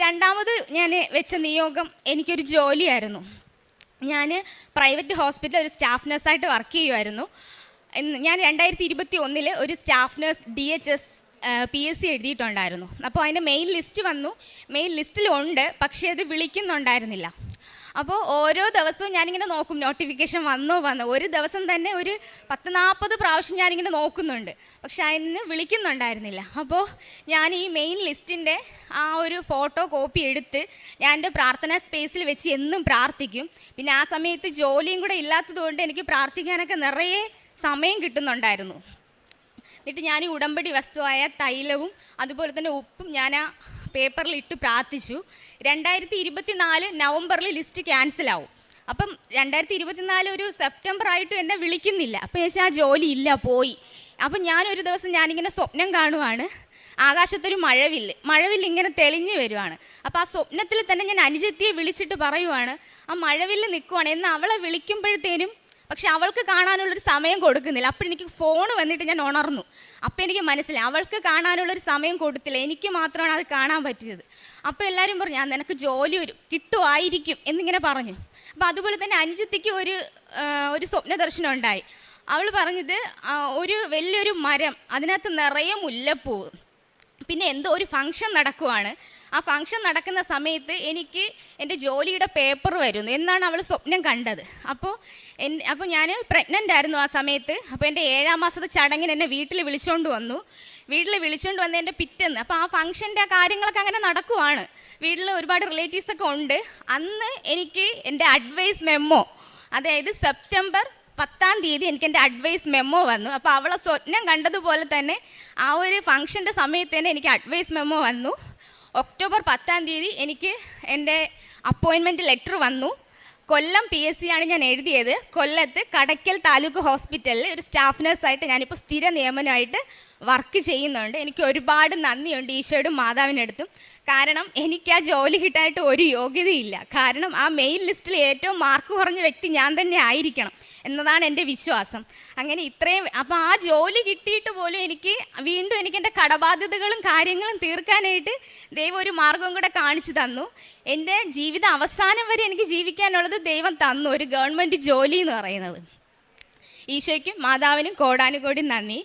രണ്ടാമത് ഞാൻ വെച്ച നിയോഗം എനിക്കൊരു ജോലിയായിരുന്നു. ഞാൻ പ്രൈവറ്റ് ഹോസ്പിറ്റലിൽ ഒരു സ്റ്റാഫ് നഴ്സായിട്ട് വർക്ക് ചെയ്യുമായിരുന്നു. ഞാൻ 2021 ഒരു സ്റ്റാഫ് നഴ്സ് DHS PSC എഴുതിയിട്ടുണ്ടായിരുന്നു. അപ്പോൾ അതിൻ്റെ മെയിൻ ലിസ്റ്റ് വന്നു. മെയിൻ ലിസ്റ്റിലുണ്ട്, പക്ഷേ അത് വിളിക്കുന്നുണ്ടായിരുന്നില്ല. അപ്പോൾ ഓരോ ദിവസവും ഞാനിങ്ങനെ നോക്കും, നോട്ടിഫിക്കേഷൻ വന്നോ. ഒരു ദിവസം തന്നെ ഒരു 40-40 പ്രാവശ്യം ഞാനിങ്ങനെ നോക്കുന്നുണ്ട്, പക്ഷെ അതിന് വിളിക്കുന്നുണ്ടായിരുന്നില്ല. അപ്പോൾ ഞാൻ ഈ മെയിൻ ലിസ്റ്റിൻ്റെ ആ ഒരു ഫോട്ടോ കോപ്പി എടുത്ത് ഞാൻ എൻ്റെ പ്രാർത്ഥനാ സ്പേസിൽ വെച്ച് എന്നും പ്രാർത്ഥിക്കും. പിന്നെ ആ സമയത്ത് ജോലിയും കൂടെ ഇല്ലാത്തതുകൊണ്ട് എനിക്ക് പ്രാർത്ഥിക്കാനൊക്കെ നിറയെ സമയം കിട്ടുന്നുണ്ടായിരുന്നു. എന്നിട്ട് ഞാൻ ഈ ഉടമ്പടി വസ്തുവായ തൈലവും അതുപോലെ തന്നെ ഉപ്പും ഞാൻ ആ പേപ്പറിൽ ഇട്ട് പ്രാർത്ഥിച്ചു. 2024 നവംബറിൽ ലിസ്റ്റ് ക്യാൻസലാവും. അപ്പം 2024 ഒരു സെപ്റ്റംബർ ആയിട്ടും എന്നെ വിളിക്കുന്നില്ല. അപ്പം ഞാൻ ആ ജോലി ഇല്ല, പോയി. അപ്പം ഞാനൊരു ദിവസം ഞാനിങ്ങനെ സ്വപ്നം കാണുവാണ്. ആകാശത്തൊരു മഴവില്ല് ഇങ്ങനെ തെളിഞ്ഞു വരുവാണ്. അപ്പോൾ ആ സ്വപ്നത്തിൽ തന്നെ ഞാൻ അനുജത്തിയെ വിളിച്ചിട്ട് പറയുവാണ്, ആ മഴവില്ല് നിൽക്കുവാണ് എന്ന് അവളെ വിളിക്കുമ്പോഴത്തേനും പക്ഷെ അവൾക്ക് കാണാനുള്ളൊരു സമയം കൊടുക്കുന്നില്ല. അപ്പോൾ എനിക്ക് ഫോൺ വന്നിട്ട് ഞാൻ ഉണർന്നു. അപ്പോൾ എനിക്ക് മനസ്സിലായി അവൾക്ക് കാണാനുള്ളൊരു സമയം കൊടുത്തില്ല, എനിക്ക് മാത്രമാണ് അത് കാണാൻ പറ്റിയത്. അപ്പോൾ എല്ലാവരും പറഞ്ഞു, ഞാൻ നിനക്ക് ജോലി കിട്ടുമായിരിക്കും എന്നിങ്ങനെ പറഞ്ഞു. അപ്പോൾ അതുപോലെ തന്നെ അനുജത്തിക്ക് ഒരു സ്വപ്ന ദർശനം ഉണ്ടായി. അവൾ പറഞ്ഞത് ഒരു വലിയൊരു മരം, അതിനകത്ത് നിറയെ മുല്ലപ്പൂവ്, പിന്നെ എന്തോ ഒരു ഫംഗ്ഷൻ നടക്കുവാണ്. ആ ഫംഗ്ഷൻ നടക്കുന്ന സമയത്ത് എനിക്ക് എൻ്റെ ജോലിയുടെ പേപ്പർ വരുന്നു എന്നാണ് അവൾ സ്വപ്നം കണ്ടത്. അപ്പോൾ ഞാൻ പ്രഗ്നൻ്റ് ആയിരുന്നു ആ സമയത്ത്. അപ്പോൾ എൻ്റെ 7ാം മാസത്തെ ചടങ്ങിന് എന്നെ വീട്ടിൽ വിളിച്ചുകൊണ്ട് വന്നതിൻ്റെ പിറ്റേന്ന് അപ്പോൾ ആ ഫംഗ്ഷൻ്റെ ആ കാര്യങ്ങളൊക്കെ അങ്ങനെ നടക്കുവാണ്. വീട്ടിൽ ഒരുപാട് റിലേറ്റീവ്സൊക്കെ ഉണ്ട്. അന്ന് എനിക്ക് എൻ്റെ അഡ്വൈസ് മെമ്മോ, അതായത് സെപ്റ്റംബർ 10-ാം തീയതി എനിക്ക് എൻ്റെ അഡ്വൈസ് മെമ്മോ വന്നു. അപ്പോൾ അവളെ സ്വപ്നം കണ്ടതുപോലെ തന്നെ ആ ഒരു ഫംഗ്ഷൻ്റെ സമയത്ത് തന്നെ എനിക്ക് അഡ്വൈസ് മെമ്മോ വന്നു. ഒക്ടോബർ 10-ാം തീയതി എനിക്ക് എൻ്റെ അപ്പോയിൻമെൻറ്റ് ലെറ്റർ വന്നു. കൊല്ലം PSC ആണ് ഞാൻ എഴുതിയത്. കൊല്ലത്ത് കടയ്ക്കൽ താലൂക്ക് ഹോസ്പിറ്റലിൽ ഒരു സ്റ്റാഫ് നഴ്സായിട്ട് ഞാനിപ്പോൾ സ്ഥിര നിയമനമായിട്ട് വർക്ക് ചെയ്യുന്നുണ്ട്. എനിക്ക് ഒരുപാട് നന്ദിയുണ്ട് ഈശോയോടും മാതാവിനടുത്തും. കാരണം എനിക്ക് ആ ജോലി കിട്ടാനായിട്ട് ഒരു യോഗ്യതയില്ല. കാരണം ആ മെയിൻ ലിസ്റ്റിൽ ഏറ്റവും മാർക്ക് കുറഞ്ഞ വ്യക്തി ഞാൻ തന്നെ ആയിരിക്കണം എന്നതാണ് എൻ്റെ വിശ്വാസം. അങ്ങനെ അപ്പോൾ ആ ജോലി കിട്ടിയിട്ട് പോലും എനിക്ക് വീണ്ടും എൻ്റെ കടബാധ്യതകളും കാര്യങ്ങളും തീർക്കാനായിട്ട് ദൈവം ഒരു മാർഗവും കൂടെ കാണിച്ചു തന്നു. എൻ്റെ ജീവിത അവസാനം വരെ എനിക്ക് ജീവിക്കാനുള്ളത് ദൈവം തന്നു, ഒരു ഗവൺമെൻറ് ജോലി എന്ന് പറയുന്നത്. ഈശോയ്ക്കും മാതാവിനും കോടാനുകോടി നന്ദി.